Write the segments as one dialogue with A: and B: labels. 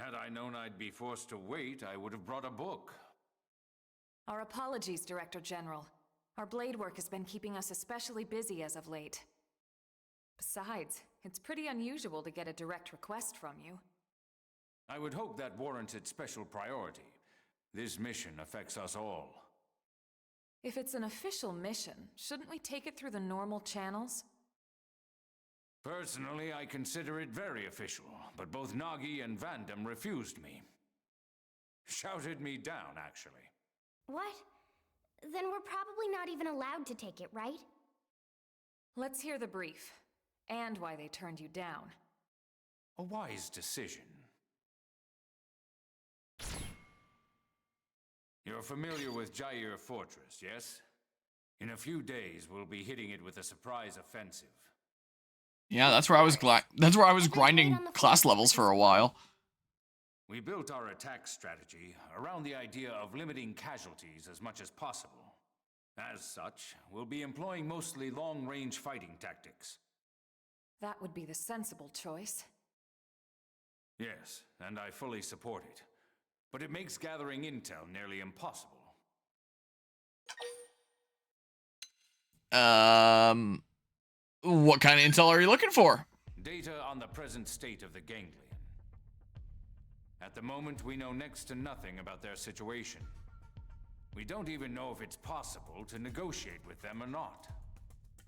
A: Had I known I'd be forced to wait, I would have brought a book.
B: Our apologies, Director General. Our blade work has been keeping us especially busy as of late. Besides, it's pretty unusual to get a direct request from you.
A: I would hope that warranted special priority. This mission affects us all.
B: If it's an official mission, shouldn't we take it through the normal channels?
A: Personally, I consider it very official, but both Nagi and Vandam refused me. Shouted me down, actually.
C: What? Then we're probably not even allowed to take it, right?
B: Let's hear the brief, and why they turned you down.
A: A wise decision. You're familiar with Jair Fortress, yes? In a few days, we'll be hitting it with a surprise offensive.
D: Yeah, that's where I was grinding class levels for a while.
A: We built our attack strategy around the idea of limiting casualties as much as possible. As such, we'll be employing mostly long-range fighting tactics.
B: That would be the sensible choice.
A: Yes, and I fully support it. But it makes gathering intel nearly impossible.
D: What kind of intel are you looking for?
A: Data on the present state of the ganglion. At the moment, we know next to nothing about their situation. We don't even know if it's possible to negotiate with them or not.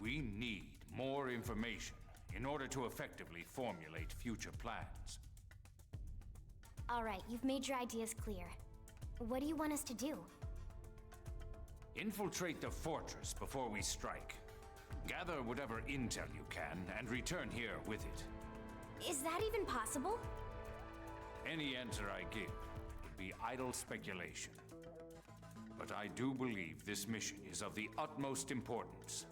A: We need more information in order to effectively formulate future plans.
C: Alright, you've made your ideas clear. What do you want us to do?
A: Infiltrate the fortress before we strike. Gather whatever intel you can and return here with it.
C: Is that even possible?
A: Any answer I give would be idle speculation. But I do believe this mission is of the utmost importance.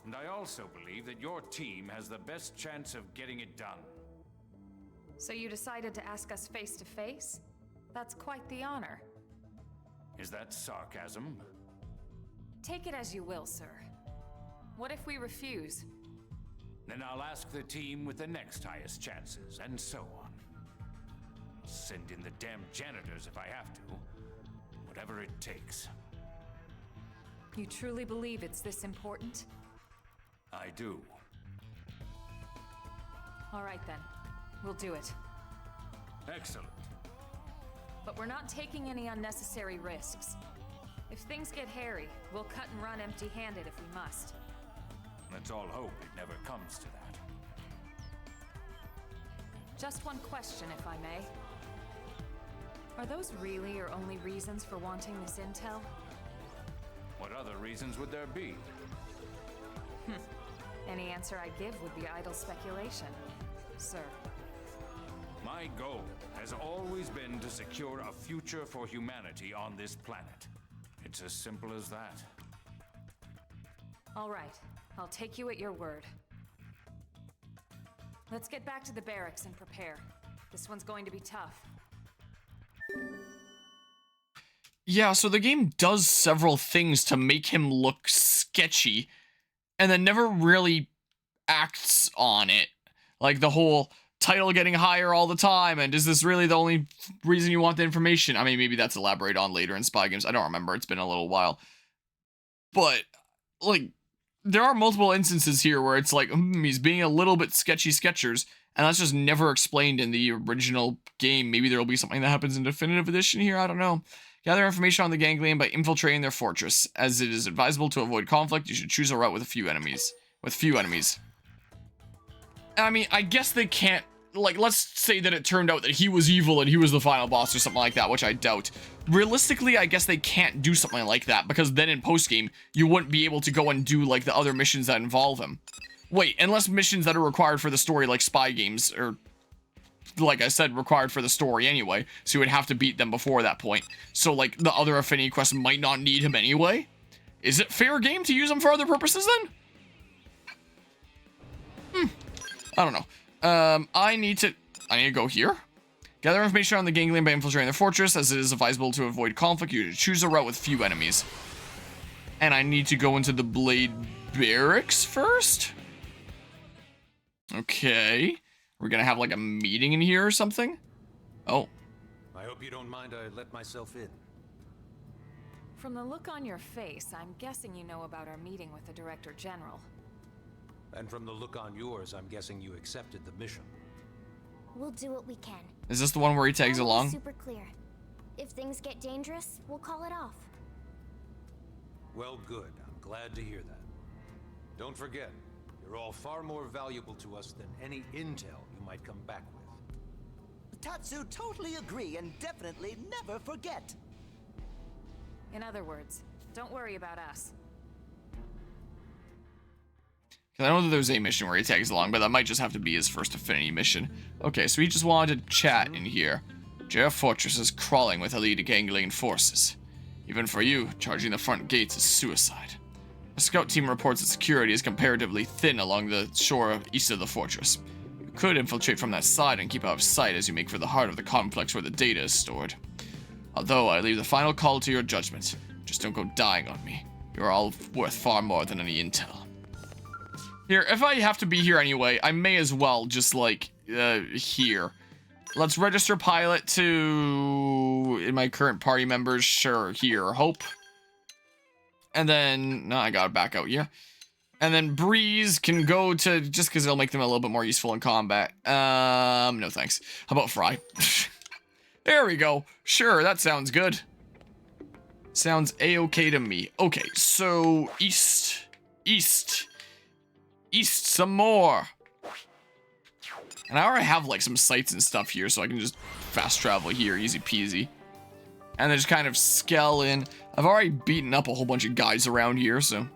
A: And I also believe that your team has the best chance of getting it done.
B: So you decided to ask us face to face? That's quite the honor.
A: Is that sarcasm?
B: Take it as you will, sir. What if we refuse?
A: Then I'll ask the team with the next highest chances, and so on. Send in the damn janitors if I have to. Whatever it takes.
B: You truly believe it's this important?
A: I do.
B: All right then. We'll do it.
A: Excellent.
B: But we're not taking any unnecessary risks. If things get hairy, we'll cut and run empty-handed if we must.
A: Let's all hope it never comes to that.
B: Just one question, if I may. Are those really your only reasons for wanting this intel?
A: What other reasons would there be?
B: Any answer I give would be idle speculation, sir.
A: My goal has always been to secure a future for humanity on this planet. It's as simple as that.
B: All right, I'll take you at your word. Let's get back to the barracks and prepare. This one's going to be tough.
D: Yeah, so the game does several things to make him look sketchy, and then never really acts on it. Like the whole title getting higher all the time, and is this really the only reason you want the information? I mean, maybe that's elaborated on later in Spy Games. I don't remember. It's been a little while. But, like, there are multiple instances here where it's like, he's being a little bit sketchy sketchers, and that's just never explained in the original game. Maybe there'll be something that happens in Definitive Edition here. I don't know. Gather information on the ganglion by infiltrating their fortress. As it is advisable to avoid conflict, you should choose a route with few enemies. I mean, I guess they can't, like, let's say that it turned out that he was evil and he was the final boss or something like that, which I doubt. Realistically, I guess they can't do something like that, because then in post-game, you wouldn't be able to go and do, like, the other missions that involve him. Wait, unless missions that are required for the story, like Spy Games, or, like I said, required for the story anyway, so you would have to beat them before that point. So, like, the other affinity quests might not need him anyway? Is it fair game to use him for other purposes, then? I don't know. I need to go here. Gather information on the ganglion by infiltrating the fortress. As it is advisable to avoid conflict, you should choose a route with few enemies. And I need to go into the Blade Barracks first? Okay. We're gonna have like a meeting in here or something? Oh.
E: I hope you don't mind I let myself in.
B: From the look on your face, I'm guessing you know about our meeting with the Director General.
E: And from the look on yours, I'm guessing you accepted the mission.
C: We'll do what we can.
D: Is this the one where he tags
C: I'll be
D: along?
C: super clear. If things get dangerous, we'll call it off.
E: Well, good. I'm glad to hear that. Don't forget, you're all far more valuable to us than any intel you might come back with.
F: Tatsu totally agree and definitely never forget.
B: In other words, don't worry about us.
D: 'Cause I know that there's a mission where he tags along, but that might just have to be his first Affinity mission. Okay, so he just wanted to chat in here. JF Fortress is crawling with elite Ganglion forces. Even for you, charging the front gates is suicide. A scout team reports that security is comparatively thin along the shore east of the fortress. You could infiltrate from that side and keep out of sight as you make for the heart of the complex where the data is stored. Although I leave the final call to your judgment. Just don't go dying on me. You're all worth far more than any intel. Here, if I have to be here anyway, I may as well just, like, here. Let's register pilot to... in my current party members, sure, here, Hope. And then... no, I gotta back out here. And then Breeze can go to... just because it'll make them a little bit more useful in combat. No thanks. How about Fry? There we go. Sure, that sounds good. Sounds a-okay to me. Okay, so... east. East some more. And I already have like some sites and stuff here, so I can just fast travel here, easy peasy. And then just kind of scale in. I've already beaten up a whole bunch of guys around here, so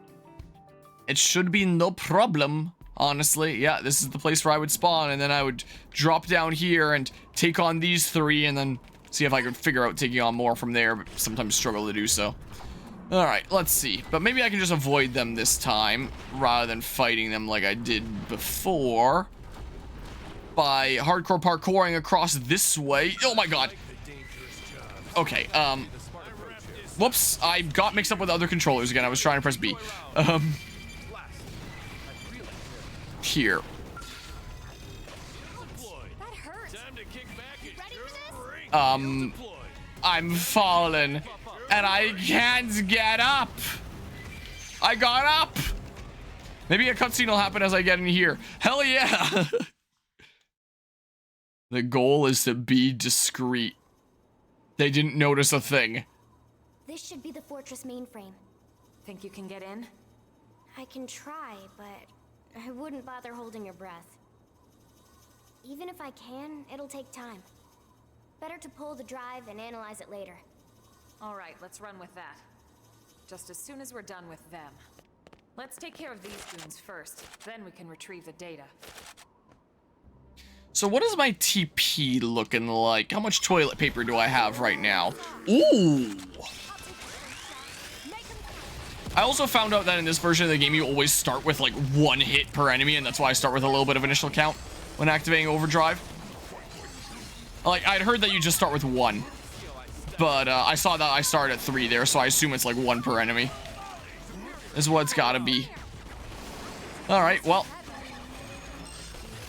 D: it should be no problem, honestly. Yeah, this is the place where I would spawn, and then I would drop down here and take on these three, and then see if I could figure out taking on more from there, but sometimes struggle to do so. Alright, let's see. But maybe I can just avoid them this time, rather than fighting them like I did before. By hardcore parkouring across this way. Oh my god. Okay, whoops, I got mixed up with other controllers again. I was trying to press B. Here.
C: That hurts.
D: I'm falling. And I can't get up. I got up. Maybe a cutscene will happen as I get in here. Hell yeah. The goal is to be discreet. They didn't notice a thing.
C: This should be the fortress mainframe.
B: Think you can get in?
C: I can try, but I wouldn't bother holding your breath. Even if I can, it'll take time. Better to pull the drive and analyze it later.
B: Alright, let's run with that. Just as soon as we're done with them. Let's take care of these goons first, then we can retrieve the data.
D: So what is my TP looking like? How much toilet paper do I have right now? Ooh! I also found out that in this version of the game, you always start with like 1 hit per enemy, and that's why I start with a little bit of initial count when activating overdrive. Like, I'd heard that you just start with 1. But I saw that I started at 3 there, so I assume it's like 1 per enemy. Is what it's gotta be. Alright, well.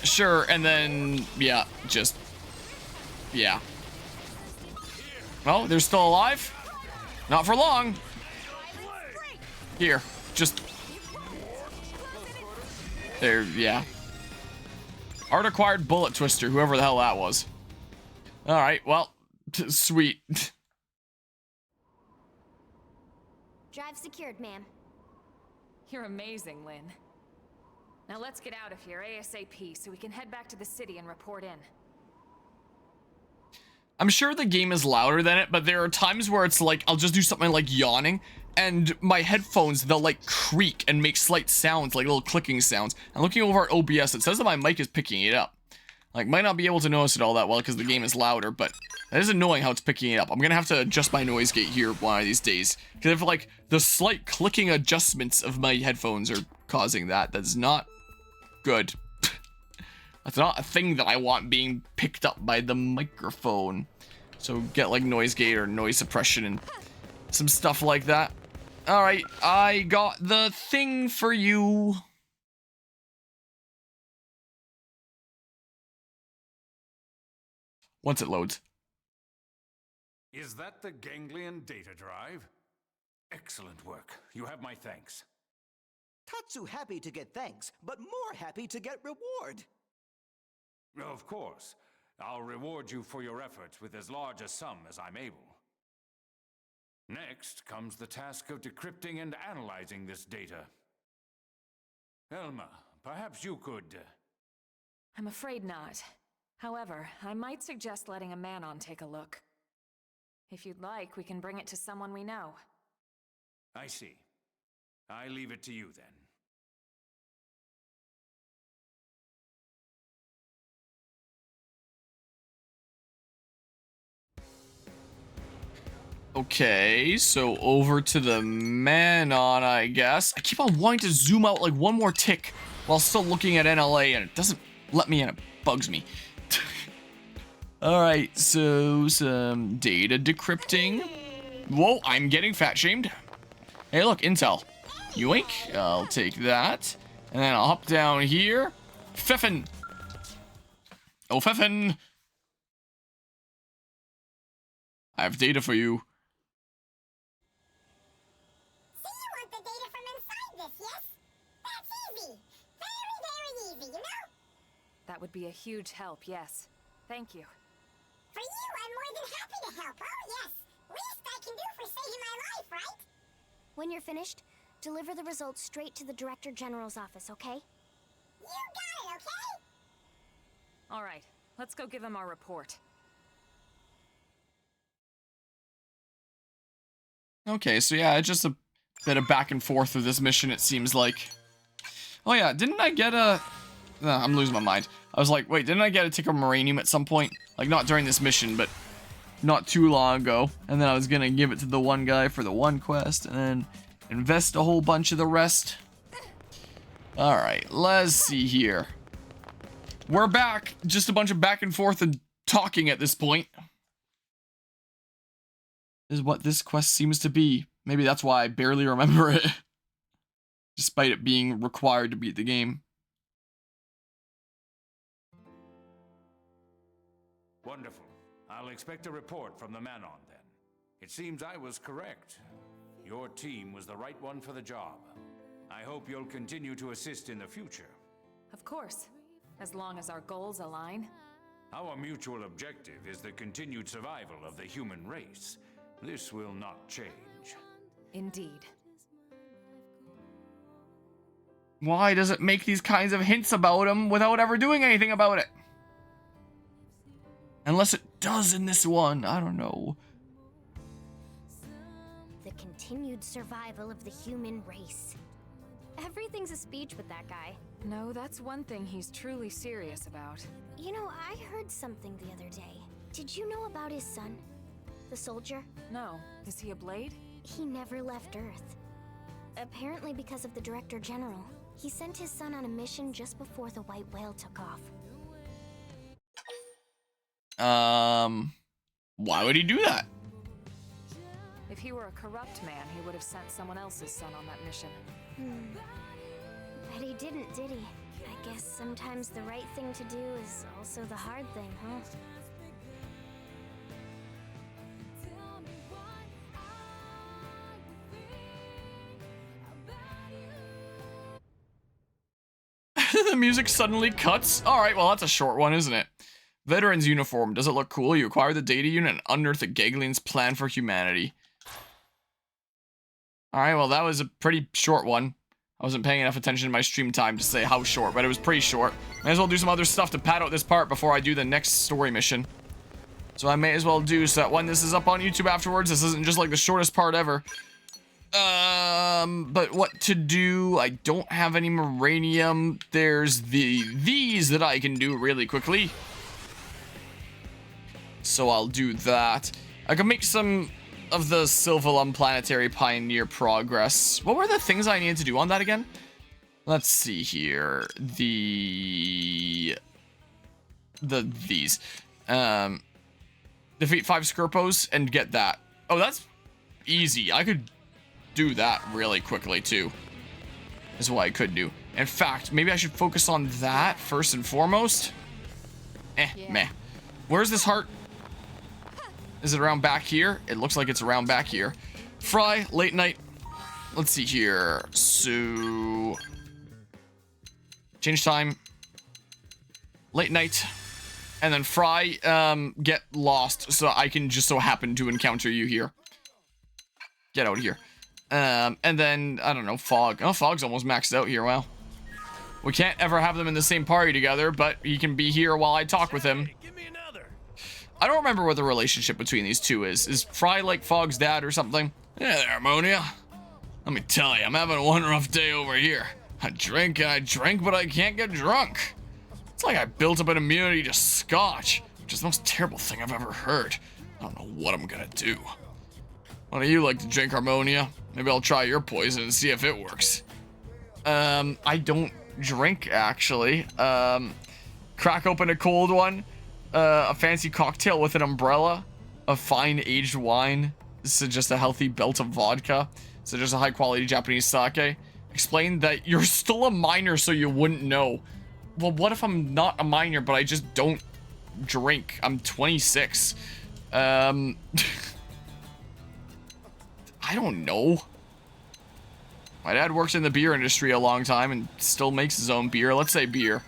D: Sure, and then, yeah, just... yeah. Oh, they're still alive? Not for long. Here, just... there, yeah. Art acquired bullet twister, whoever the hell that was. Alright, well, sweet.
C: Drive secured, ma'am.
B: You're amazing, Lynn. Now let's get out of here ASAP so we can head back to the city and report in.
D: I'm sure the game is louder than it, but there are times where it's like, I'll just do something like yawning, and my headphones, they'll like creak and make slight sounds, like little clicking sounds. And looking over at OBS, it says that my mic is picking it up. Like, might not be able to notice it all that well because the game is louder, but that is annoying how it's picking it up. I'm gonna have to adjust my noise gate here one of these days. Because if, like, the slight clicking adjustments of my headphones are causing that, that's not good. That's not a thing that I want being picked up by the microphone. So get, like, noise gate or noise suppression and some stuff like that. Alright, I got the thing for you. Once it loads.
A: Is that the ganglion data drive? Excellent work. You have my thanks.
F: Tatsu happy to get thanks, but more happy to get reward.
A: Of course. I'll reward you for your efforts with as large a sum as I'm able. Next comes the task of decrypting and analyzing this data. Elma, perhaps you could...
B: I'm afraid not. However, I might suggest letting a Manon take a look. If you'd like, we can bring it to someone we know.
A: I see. I leave it to you then.
D: Okay, so over to the Manon, I guess. I keep on wanting to zoom out like one more tick while still looking at NLA, and it doesn't let me, and it bugs me. Alright, so some data decrypting. Whoa, I'm getting fat-shamed. Hey, look, intel. Yoink, I'll take that. And then I'll hop down here. Pfeffin. Oh, Pfeffin. I have data for you.
G: So you want the data from inside this, yes? That's easy. Very, very easy, you know?
B: That would be a huge help, yes. Thank you.
G: For you, I'm more than happy to help. Oh, yes. Least I can do for saving my life, right?
C: When you're finished, deliver the results straight to the Director General's office, okay?
G: You got it, okay?
B: All right, let's go give him our report.
D: Okay, so yeah, it's just a bit of back and forth with this mission, it seems like. Oh yeah, didn't I get a... No, I'm losing my mind. I was like, wait, didn't I get a tick of Moranium at some point? Like, not during this mission, but not too long ago. And then I was gonna give it to the one guy for the one quest, and then invest a whole bunch of the rest. Alright, let's see here. We're back. Just a bunch of back and forth and talking at this point. Is what this quest seems to be. Maybe that's why I barely remember it. Despite it being required to beat the game.
A: Wonderful. I'll expect a report from the Manon then. It seems I was correct. Your team was the right one for the job. I hope you'll continue to assist in the future.
B: Of course, as long as our goals align.
A: Our mutual objective is the continued survival of the human race. This will not change.
B: Indeed.
D: Why does it make these kinds of hints about him without ever doing anything about it? Unless it does in this one, I don't know.
C: The continued survival of the human race. Everything's a speech with that guy.
B: No, that's one thing he's truly serious about.
C: You know, I heard something the other day. Did you know about his son? The soldier?
B: No. Is he a Blade?
C: He never left Earth. Apparently because of the Director General. He sent his son on a mission just before the White Whale took off.
D: Why would he do that?
B: If he were a corrupt man, he would have sent someone else's son on that mission.
C: But he didn't, did he? I guess sometimes the right thing to do is also the hard thing, huh?
D: The music suddenly cuts. Alright, well that's a short one, isn't it? Veteran's uniform. Does it look cool? You acquire the data unit and unearth the Ganglion's plan for humanity. Alright, well that was a pretty short one. I wasn't paying enough attention to my stream time to say how short, but it was pretty short. May as well do some other stuff to pad out this part before I do the next story mission. So I may as well do so that when this is up on YouTube afterwards, this isn't just like the shortest part ever. But what to do? I don't have any Moranium. There's these that I can do really quickly. So I'll do that. I can make some of the Sylvalum Planetary Pioneer progress. What were the things I needed to do on that again? Let's see here. These. Defeat 5 Skirpos and get that. Oh, that's easy. I could do that really quickly too. Is what I could do. In fact, maybe I should focus on that first and foremost. Meh. Where's this heart? Is it around back here? It looks like it's around back here. Fry, late night. Let's see here. So... change time. Late night. And then Fry, get lost so I can just so happen to encounter you here. Get out of here. And then, I don't know, Fog. Oh, Fog's almost maxed out here, well. We can't ever have them in the same party together, but he can be here while I talk with him. I don't remember what the relationship between these two is. Is Fry like Fog's dad or something? Yeah there, Harmonia. Let me tell you, I'm having one rough day over here. I drink and I drink, but I can't get drunk. It's like I built up an immunity to scotch, which is the most terrible thing I've ever heard. I don't know what I'm gonna do. Why do you like to drink, Harmonia? Maybe I'll try your poison and see if it works. I don't drink, actually. Crack open a cold one. A fancy cocktail with an umbrella. A fine aged wine. This is just a healthy belt of vodka. So just a high quality Japanese sake. Explain that you're still a minor so you wouldn't know. Well, what if I'm not a minor, but I just don't drink? I'm 26. I don't know. My dad works in the beer industry a long time and still makes his own beer. Let's say beer.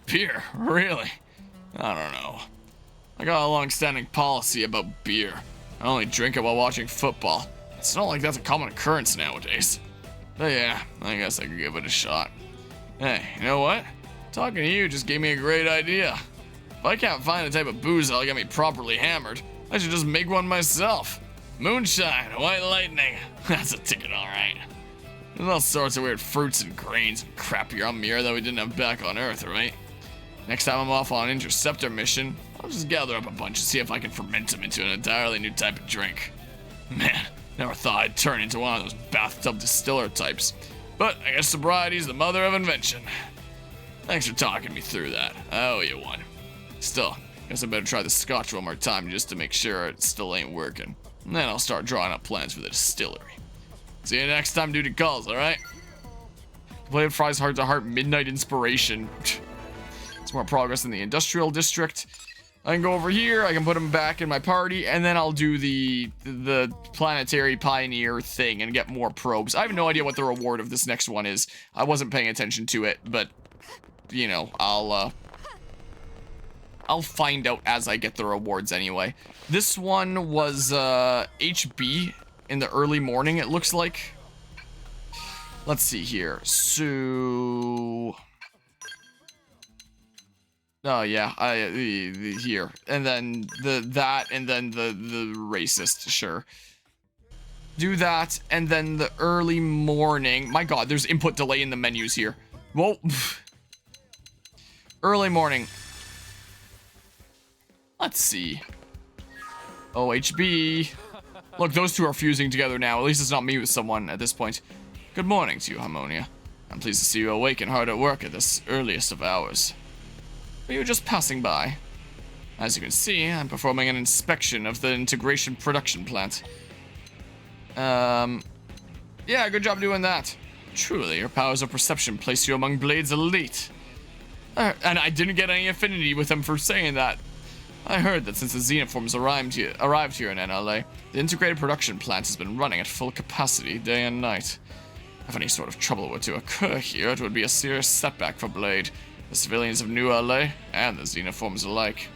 D: Beer? Really? I don't know. I got a long-standing policy about beer. I only drink it while watching football. It's not like that's a common occurrence nowadays. But yeah, I guess I could give it a shot. Hey, you know what? Talking to you just gave me a great idea. If I can't find the type of booze that'll get me properly hammered, I should just make one myself. Moonshine, white lightning. That's a ticket, alright. There's all sorts of weird fruits and grains and crap here on Mir that we didn't have back on Earth, right? Next time I'm off on an interceptor mission, I'll just gather up a bunch and see if I can ferment them into an entirely new type of drink. Man, never thought I'd turn into one of those bathtub distiller types. But I guess sobriety's the mother of invention. Thanks for talking me through that. I owe you one. Still, guess I better try the scotch one more time just to make sure it still ain't working. And then I'll start drawing up plans for the distillery. See you next time duty calls, alright? Completed Fry's heart-to-heart midnight inspiration. It's more progress in the industrial district. I can go over here, I can put him back in my party, and then I'll do the planetary pioneer thing and get more probes. I have no idea what the reward of this next one is. I wasn't paying attention to it, but, you know, I'll find out as I get the rewards anyway. This one was, HB in the early morning, it looks like. Let's see here. So... oh, yeah, here. And then that, and then the racist, sure. Do that, and then the early morning. My god, there's input delay in the menus here. Whoa. Early morning. Let's see. OHB. Look, those two are fusing together now. At least it's not me with someone at this point. Good morning to you, Harmonia. I'm pleased to see you awake and hard at work at this earliest of hours. Were you just passing by? As you can see, I'm performing an inspection of the integration production plant. Yeah, good job doing that. Truly, your powers of perception place you among Blade's elite. And I didn't get any affinity with him for saying that. I heard that since the Xenoforms arrived here in NLA, the integrated production plant has been running at full capacity day and night. If any sort of trouble were to occur here, it would be a serious setback for Blade, the civilians of New LA, and the Xenoforms alike.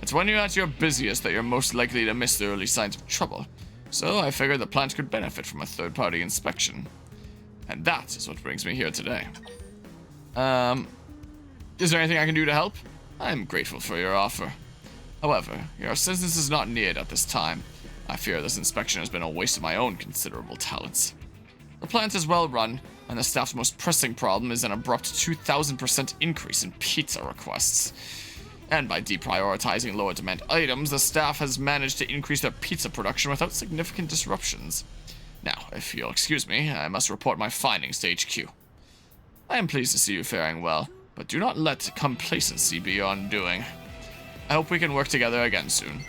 D: It's when you're at your busiest that you're most likely to miss the early signs of trouble, so I figured the plant could benefit from a third-party inspection. And that is what brings me here today. Is there anything I can do to help? I'm grateful for your offer. However, your assistance is not needed at this time. I fear this inspection has been a waste of my own considerable talents. The plant is well run, and the staff's most pressing problem is an abrupt 2,000% increase in pizza requests. And by deprioritizing lower demand items, the staff has managed to increase their pizza production without significant disruptions. Now, if you'll excuse me, I must report my findings to HQ. I am pleased to see you faring well, but do not let complacency be your undoing. I hope we can work together again soon.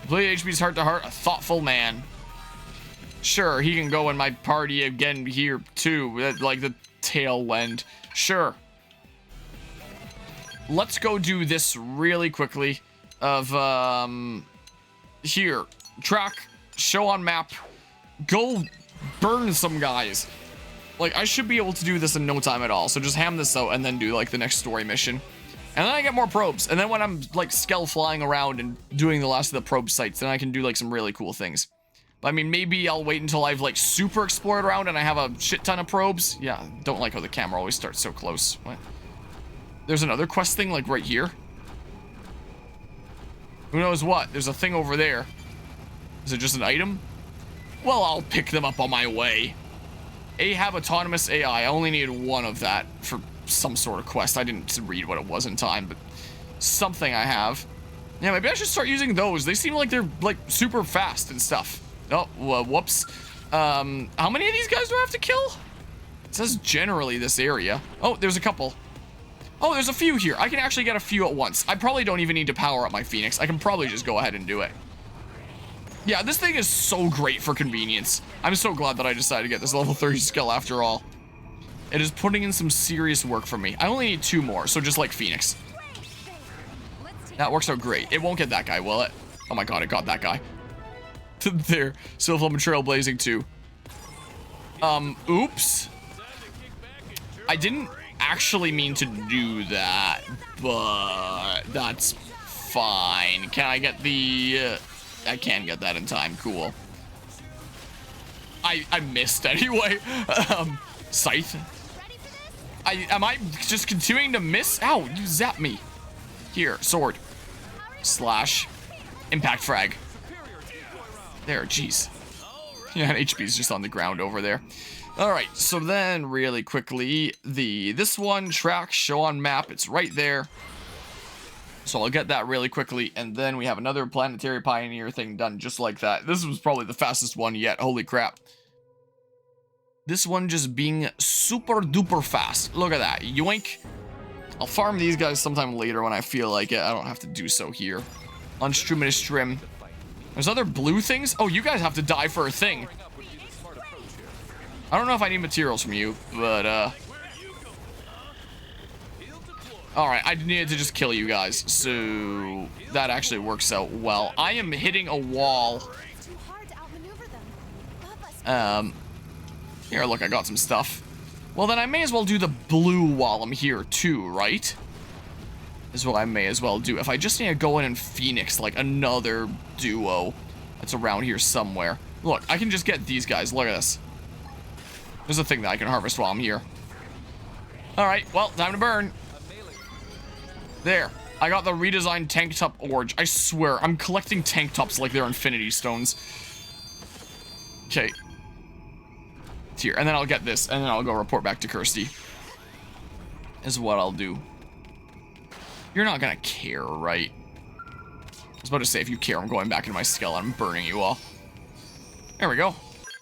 D: Complete HB's heart-to-heart, a thoughtful man. Sure, he can go in my party again here, too, like the tail end. Sure. Let's go do this really quickly of, here. Track, show on map. Go burn some guys. Like, I should be able to do this in no time at all. So just ham this out and then do, like, the next story mission. And then I get more probes. And then when I'm, like, skell flying around and doing the last of the probe sites, then I can do, like, some really cool things. But, I mean, maybe I'll wait until I've, like, super explored around and I have a shit ton of probes. Yeah, don't like how the camera always starts so close. What? There's another quest thing, like, right here. Who knows what? There's a thing over there. Is it just an item? Well, I'll pick them up on my way. Have autonomous AI. I only needed one of that for some sort of quest. I didn't read what it was in time, but something I have. Yeah, maybe I should start using those. They seem like they're, like, super fast and stuff. Oh, whoops. How many of these guys do I have to kill? It says generally this area. Oh, there's a couple. Oh, there's a few here. I can actually get a few at once. I probably don't even need to power up my Phoenix. I can probably just go ahead and do it. Yeah, this thing is so great for convenience. I'm so glad that I decided to get this level 30 skill after all. It is putting in some serious work for me. I only need 2 more, so just like Phoenix. That works out great. It won't get that guy, will it? Oh my god, it got that guy. There. Silverflame and Trailblazing 2. Oops. I didn't actually mean to do that, but that's fine. Can I get the... I can get that in time. Cool. I missed anyway. Scythe. Am I just continuing to miss? Ow, you zapped me. Here, sword. Slash. Impact frag. There, jeez. Yeah, HP's just on the ground over there. Alright, so then really quickly, this one, track, show on map, it's right there. So I'll get that really quickly, and then we have another Planetary Pioneer thing done just like that. This was probably the fastest one yet, holy crap. This one just being super duper fast. Look at that, yoink. I'll farm these guys sometime later when I feel like it. I don't have to do so here. Unstruminous Trim. There's other blue things? Oh, you guys have to die for a thing. I don't know if I need materials from you, but, Alright, I needed to just kill you guys, so that actually works out well. I am hitting a wall. Here, look, I got some stuff. Well, then I may as well do the blue while I'm here, too, right? Is what I may as well do. If I just need to go in and Phoenix, like, another duo that's around here somewhere. Look, I can just get these guys. Look at this. There's a thing that I can harvest while I'm here. Alright, well, time to burn. There. I got the redesigned tank top orange. I swear, I'm collecting tank tops like they're infinity stones. Okay. It's here. And then I'll get this. And then I'll go report back to Kirsty. Is what I'll do. You're not gonna care, right? I was about to say, if you care, I'm going back into my skull and I'm burning you all. There we go.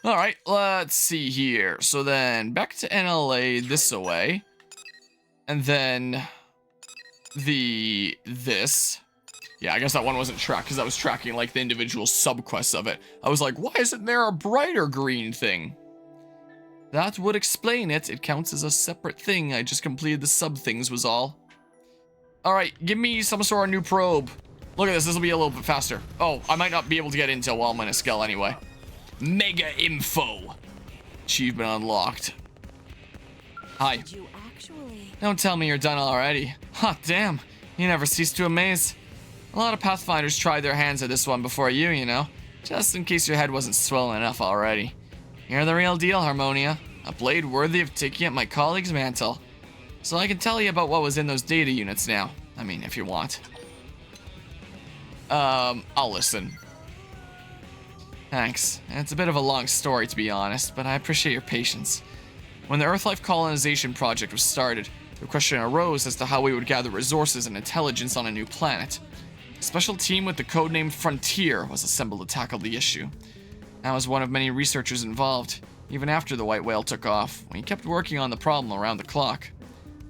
D: Alright, let's see here. So then, back to NLA this away. And then... this. Yeah, I guess that one wasn't tracked because I was tracking like the individual subquests of it. I was like, why isn't there a brighter green thing? That would explain it. It counts as a separate thing. I just completed the sub things was all. Alright, give me some sort of new probe. Look at this. This will be a little bit faster. Oh, I might not be able to get intel while I'm in a skull anyway. Mega info. Achievement unlocked. Hi. Don't tell me you're done already. Hot damn, you never cease to amaze. A lot of Pathfinders tried their hands at this one before you know. Just in case your head wasn't swollen enough already. You're the real deal, Harmonia. A blade worthy of taking up my colleague's mantle. So I can tell you about what was in those data units now. I mean, if you want. I'll listen. Thanks. It's a bit of a long story, to be honest, but I appreciate your patience. When the Earthlife colonization project was started, the question arose as to how we would gather resources and intelligence on a new planet. A special team with the codename Frontier was assembled to tackle the issue. I was one of many researchers involved, even after the white whale took off. We kept working on the problem around the clock.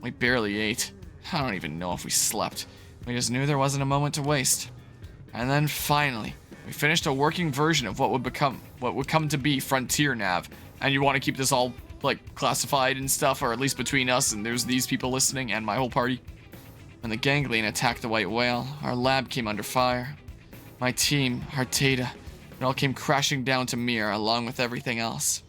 D: We barely ate. I don't even know if we slept. We just knew there wasn't a moment to waste. And then finally, we finished a working version of what would come to be Frontier Nav. And you want to keep this all like classified and stuff, or at least between us and there's these people listening and my whole party. When the ganglion attacked the white whale, our lab came under fire. My team, our data, it all came crashing down to Mir along with everything else.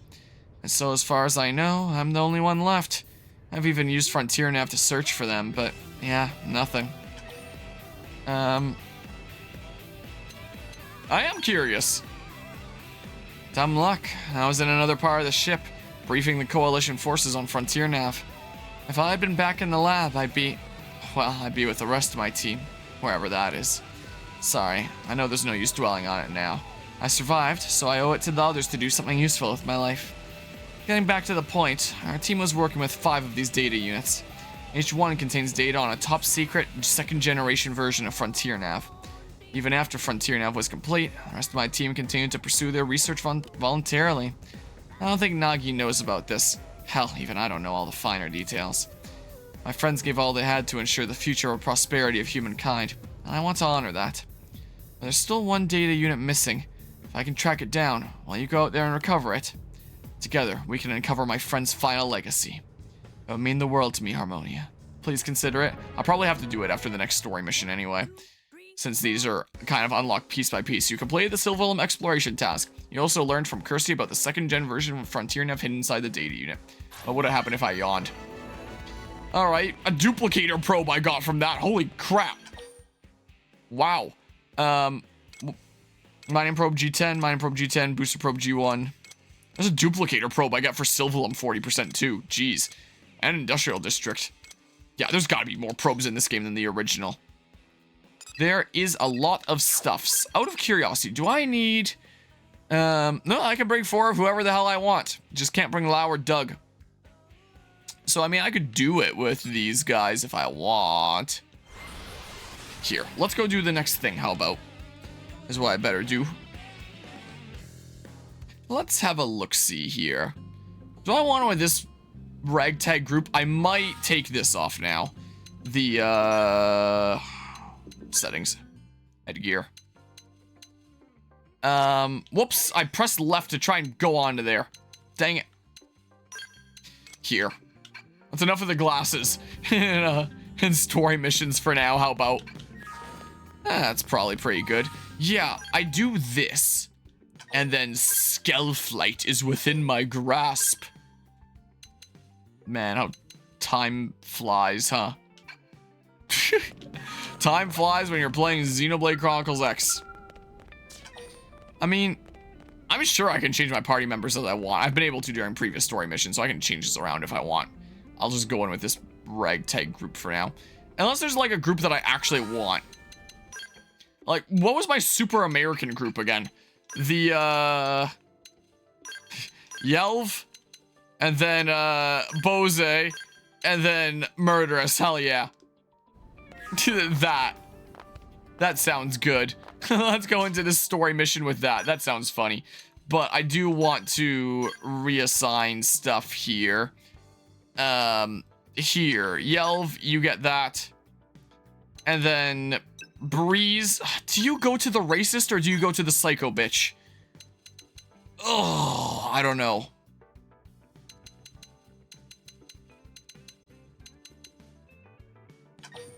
D: And so as far as I know, I'm the only one left. I've even used Frontier Nav to search for them, but yeah, nothing. I am curious. Dumb luck. I was in another part of the ship, briefing the Coalition forces on Frontier Nav. If I had been back in the lab, I'd be with the rest of my team, wherever that is. Sorry, I know there's no use dwelling on it now. I survived, so I owe it to the others to do something useful with my life. Getting back to the point, our team was working with 5 of these data units. Each one contains data on a top-secret, second-generation version of Frontier Nav. Even after Frontier Nav was complete, the rest of my team continued to pursue their research voluntarily. I don't think Nagi knows about this. Hell, even I don't know all the finer details. My friends gave all they had to ensure the future or prosperity of humankind, and I want to honor that. But there's still one data unit missing. If I can track it down, while you go out there and recover it, together we can uncover my friend's final legacy. It would mean the world to me, Harmonia. Please consider it. I'll probably have to do it after the next story mission anyway, since these are kind of unlocked piece by piece. You completed the Sylvalum exploration task. You also learned from Kirsty about the second-gen version of Frontier Nav hidden inside the data unit. What would have happened if I yawned? Alright, a duplicator probe I got from that. Holy crap. Wow. Mining probe G10, mining probe G10, booster probe G1. There's a duplicator probe I got for Sylvalum 40% too. Jeez. And industrial district. Yeah, there's gotta be more probes in this game than the original. There is a lot of stuffs. Out of curiosity, do I need... no, I can bring 4 of whoever the hell I want. Just can't bring Lau or Doug. So, I mean, I could do it with these guys if I want. Here, let's go do the next thing, how about? Is what I better do. Let's have a look-see here. Do I want to with this ragtag group? I might take this off now. The, settings. Headgear. Whoops, I pressed left to try and go onto there. Dang it. Here. That's enough of the glasses and story missions for now. How about? That's probably pretty good. Yeah, I do this. And then Skellflight is within my grasp. Man, how time flies, huh? Time flies when you're playing Xenoblade Chronicles X. I mean, I'm sure I can change my party members as I want. I've been able to during previous story missions, so I can change this around if I want. I'll just go in with this ragtag group for now. Unless there's like a group that I actually want. Like, what was my super American group again? The, Yelv, and then, Bose, and then Murderous. Hell yeah. That sounds good. Let's go into this story mission with that. That sounds funny. But I do want to reassign stuff here. Here. Yelv, you get that. And then Breeze. Do you go to the racist or do you go to the psycho bitch? Oh, I don't know.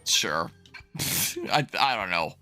D: Sure. I don't know.